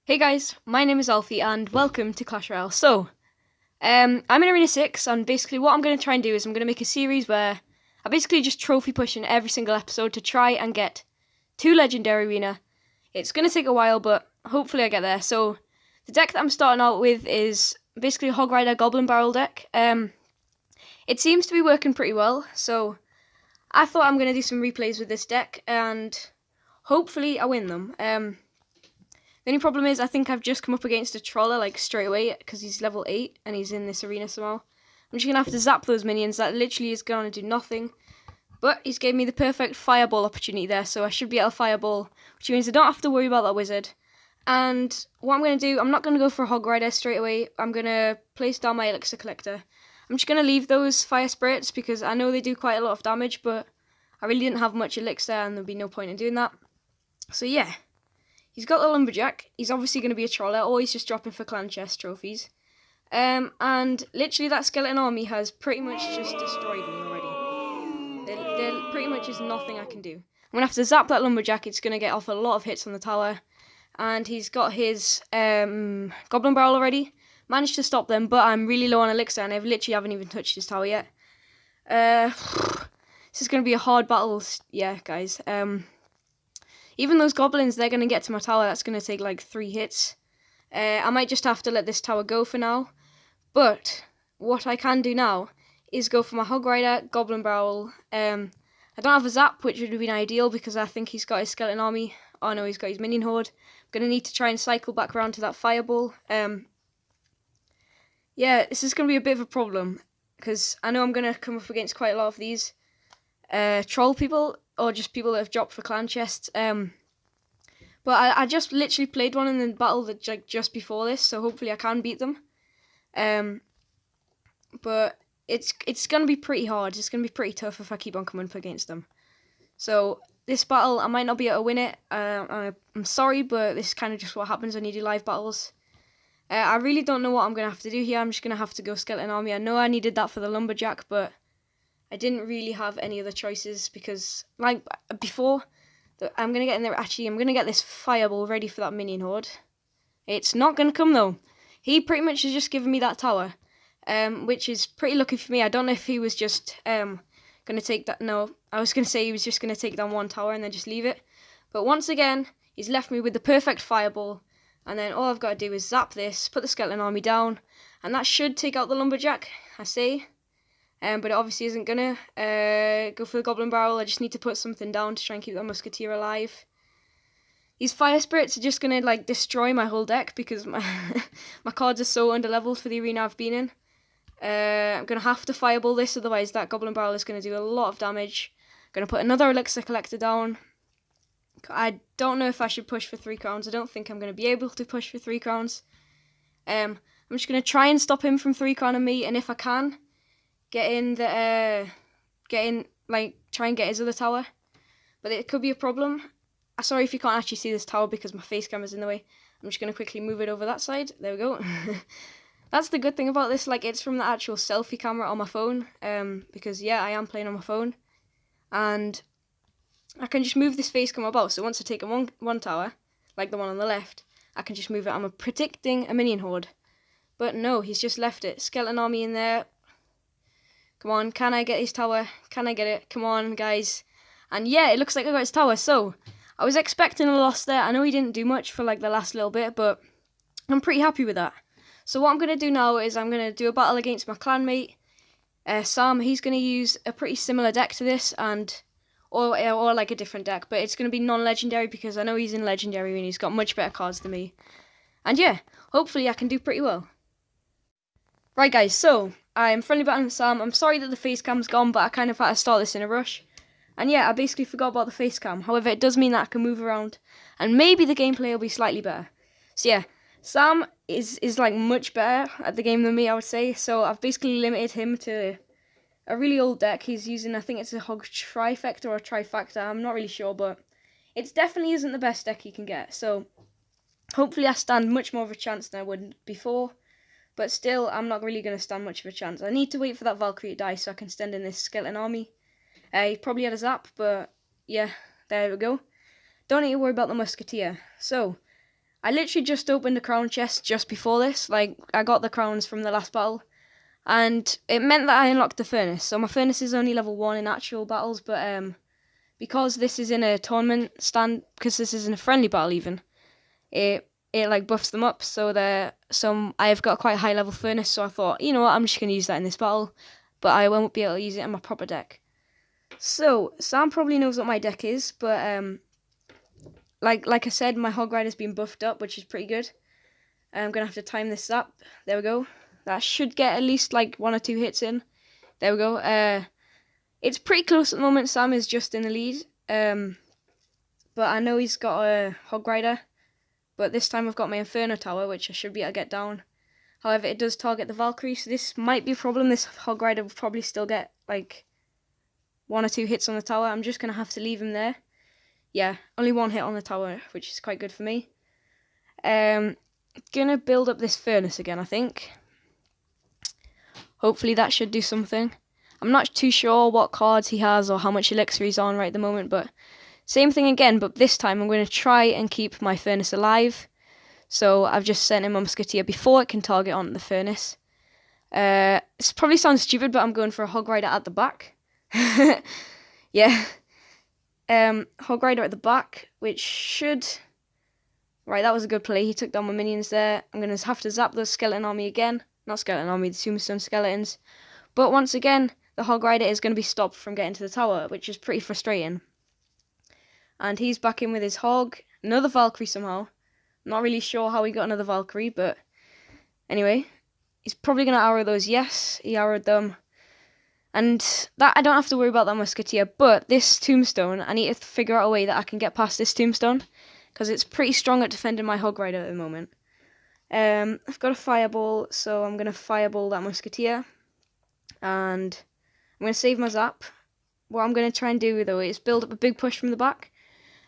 Hey guys, my name is Alfie and welcome to Clash Royale. I'm in Arena 6 and basically what I'm going to try and do is I'm going to make a series where I basically just trophy push in every single episode to try and get to Legendary Arena. It's going to take a while, but hopefully I get there. So the deck that I'm starting out with is basically a Hog Rider Goblin Barrel deck. It seems to be working pretty well, so I thought I'm going to do some replays with this deck and hopefully I win them. The only problem is I think I've just come up against a Troller like straight away because he's level 8 and he's in this arena somehow. I'm just going to have to zap those minions. That literally is going to do nothing. But he's gave me the perfect fireball opportunity there, so I should be able to fireball, which means I don't have to worry about that wizard. And what I'm going to do, I'm not going to go for a Hog Rider straight away. I'm going to place down my Elixir Collector. I'm just going to leave those Fire Spirits because I know they do quite a lot of damage, but I really didn't have much Elixir and there'd be no point in doing that. So yeah. He's got the Lumberjack. He's obviously going to be a Troller, or he's just dropping for clan chest trophies. And literally that skeleton army has pretty much just destroyed me already. There pretty much is nothing I can do. I'm going to have to zap that Lumberjack. It's going to get off a lot of hits on the tower. And he's got his Goblin Barrel already. Managed to stop them, but I'm really low on Elixir, and I literally haven't even touched his tower yet. This is going to be a hard battle, yeah, guys. Even those goblins, they're going to get to my tower. That's going to take like 3 hits. I might just have to let this tower go for now. But what I can do now is go for my Hog Rider, Goblin Barrel. I don't have a Zap, which would have been ideal because I think he's got his Skeleton Army. Oh no, he's got his Minion Horde. I'm going to need to try and cycle back around to that Fireball. Yeah, this is going to be a bit of a problem because I know I'm going to come up against quite a lot of these troll people, or just people that have dropped for clan chests. But I just literally played one in the battle that like just before this, so hopefully I can beat them. But it's gonna be pretty hard. It's gonna be pretty tough if I keep on coming up against them. So this battle, I might not be able to win it. I'm sorry, but this is kind of just what happens when you do live battles. I really don't know what I'm gonna have to do here. I'm just gonna have to go Skeleton Army. I know I needed that for the Lumberjack, but I didn't really have any other choices because, like before, I'm going to get in there. Actually, I'm going to get this Fireball ready for that Minion Horde. It's not going to come, though. He pretty much has just given me that tower, which is pretty lucky for me. I don't know if he was just going to take that. No, I was going to say he was just going to take down one tower and then just leave it. But once again, he's left me with the perfect Fireball. And then all I've got to do is zap this, put the Skeleton Army down, and that should take out the Lumberjack, I say. But it obviously isn't gonna go for the Goblin Barrel. I just need to put something down to try and keep that Musketeer alive. These Fire Spirits are just gonna like destroy my whole deck because my my cards are so underleveled for the arena I've been in. I'm gonna have to Fireball this, otherwise that Goblin Barrel is gonna do a lot of damage. I'm gonna put another Elixir Collector down. I don't know if I should push for 3 crowns. I don't think I'm gonna be able to push for 3 crowns. I'm just gonna try and stop him from 3 crowning me, and if I can, try and get his other tower. But it could be a problem. Sorry if you can't actually see this tower because my face camera's in the way. I'm just going to quickly move it over that side. There we go. That's the good thing about this, like it's from the actual selfie camera on my phone. Because yeah, I am playing on my phone. And I can just move this face camera about. So once I take one tower, like the one on the left, I can just move it. I'm predicting a Minion Horde. But no, he's just left it. Skeleton Army in there. Come on, can I get his tower? Can I get it? Come on, guys. And yeah, it looks like I got his tower. So, I was expecting a loss there. I know he didn't do much for like the last little bit, but I'm pretty happy with that. So what I'm going to do now is I'm going to do a battle against my clanmate, Sam. He's going to use a pretty similar deck to this, or like a different deck, but it's going to be non-legendary because I know he's in legendary and he's got much better cards than me. And yeah, hopefully I can do pretty well. Right guys, so I'm friendly battling Sam. I'm sorry that the face cam's gone, but I kind of had to start this in a rush. And yeah, I basically forgot about the face cam. However, it does mean that I can move around, and maybe the gameplay will be slightly better. So yeah, Sam is like much better at the game than me, I would say. So I've basically limited him to a really old deck. He's using, I think it's a Hog Trifecta or a Trifactor. I'm not really sure, but it definitely isn't the best deck he can get. So hopefully I stand much more of a chance than I would before. But still, I'm not really going to stand much of a chance. I need to wait for that Valkyrie to die so I can stand in this Skeleton Army. He probably had a Zap, but yeah, there we go. Don't need to worry about the Musketeer. So, I literally just opened a crown chest just before this. Like, I got the crowns from the last battle. And it meant that I unlocked the furnace. So my furnace is only level 1 in actual battles, but because this is in a tournament stand, because this is in a friendly battle even, it like buffs them up. So I've got quite a high level furnace, so I thought, you know what, I'm just gonna use that in this battle, but I won't be able to use it in my proper deck. So Sam probably knows what my deck is, but like I said, my Hog Rider's been buffed up, which is pretty good. I'm gonna have to time this up. There we go. That should get at least like 1 or 2 hits in. There we go. It's pretty close at the moment. Sam is just in the lead. But I know he's got a Hog Rider. But this time I've got my Inferno Tower, which I should be able to get down. However, it does target the Valkyrie, so this might be a problem. This Hog Rider will probably still get like 1 or 2 hits on the tower. I'm just gonna have to leave him there. Yeah, only 1 hit on the tower, which is quite good for me. Gonna build up this furnace again, I think. Hopefully that should do something. I'm not too sure what cards he has or how much elixir he's on right at the moment, but same thing again, but this time I'm going to try and keep my furnace alive. So I've just sent him a musketeer before it can target on the furnace. It probably sounds stupid, but I'm going for a Hog Rider at the back. Yeah. Hog Rider at the back, which should... Right, that was a good play. He took down my minions there. I'm going to have to zap the skeleton army again. Not skeleton army, the tombstone skeletons. But once again, the Hog Rider is going to be stopped from getting to the tower, which is pretty frustrating. And he's back in with his Hog. Another Valkyrie somehow. Not really sure how he got another Valkyrie, but anyway. He's probably going to arrow those. Yes, he arrowed them. And that I don't have to worry about that musketeer, but this tombstone, I need to figure out a way that I can get past this tombstone, because it's pretty strong at defending my Hog Rider at the moment. I've got a fireball, so I'm going to fireball that musketeer. And I'm going to save my zap. What I'm going to try and do, though, is build up a big push from the back.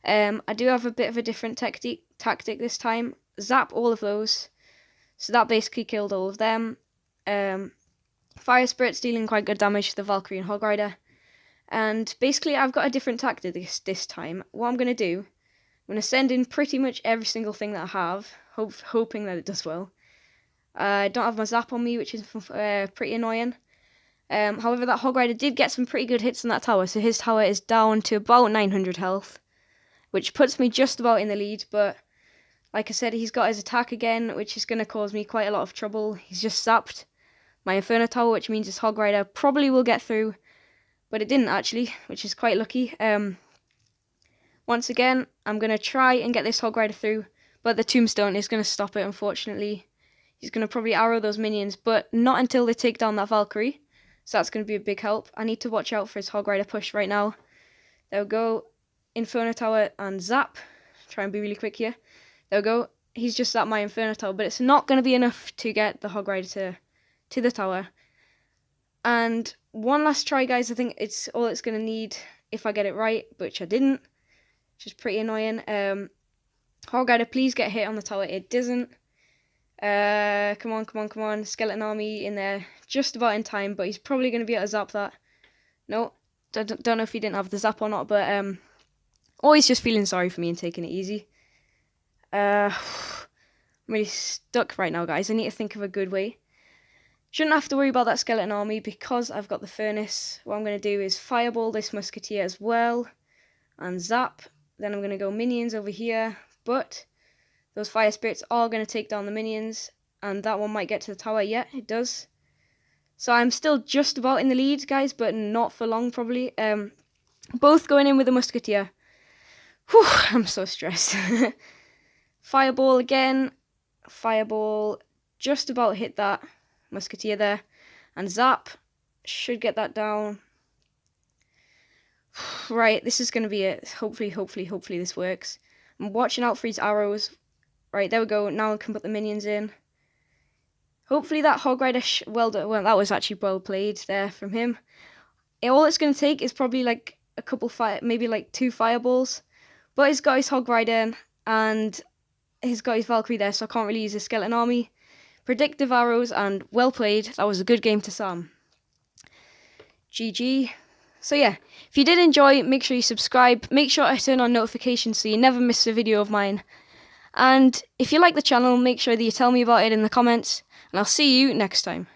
I do have a bit of a different tactic this time. Zap all of those. So that basically killed all of them. Fire Spirit's dealing quite good damage to the Valkyrie and Hog Rider. And basically I've got a different tactic this time. What I'm going to do, I'm going to send in pretty much every single thing that I have, hoping that it does well. I don't have my zap on me, which is pretty annoying. However, that Hog Rider did get some pretty good hits on that tower, so his tower is down to about 900 health, which puts me just about in the lead, but like I said, he's got his attack again, which is going to cause me quite a lot of trouble. He's just zapped my Inferno Tower, which means his Hog Rider probably will get through, but it didn't actually, which is quite lucky. Once again, I'm going to try and get this Hog Rider through, but the Tombstone is going to stop it, unfortunately. He's going to probably arrow those minions, but not until they take down that Valkyrie. So that's going to be a big help. I need to watch out for his Hog Rider push right now. There we go. Inferno Tower and zap. Try and be really quick here. There we go. He's just zapped my Inferno Tower, but it's not going to be enough to get the Hog Rider to the tower. And one last try, guys. I think it's all it's going to need if I get it right, which I didn't, which is pretty annoying. Hog Rider, please get hit on the tower. It doesn't. Come on. Skeleton army in there just about in time, but he's probably going to be able to zap that. No, don't know if he didn't have the zap or not, but always just feeling sorry for me and taking it easy. I'm really stuck right now, guys. I need to think of a good way. Shouldn't have to worry about that skeleton army because I've got the furnace. What I'm going to do is fireball this musketeer as well and zap. Then I'm going to go minions over here, but those fire spirits are going to take down the minions, and that one might get to the tower. Yeah, it does. So I'm still just about in the lead, guys, but not for long, probably. Both going in with a musketeer. Whew, I'm so stressed. Fireball again. Fireball. Just about hit that musketeer there. And zap. Should get that down. Right, this is going to be it. Hopefully this works. I'm watching out for his arrows. Right, there we go. Now I can put the minions in. Hopefully that Hog Rider, well, that was actually well played there from him. All it's going to take is probably like a couple maybe like 2 fireballs. But he's got his Hog Rider and he's got his Valkyrie there, so I can't really use his skeleton army. Predictive arrows and well played. That was a good game to Sam. GG. So yeah, if you did enjoy, make sure you subscribe. Make sure I turn on notifications so you never miss a video of mine. And if you like the channel, make sure that you tell me about it in the comments, and I'll see you next time.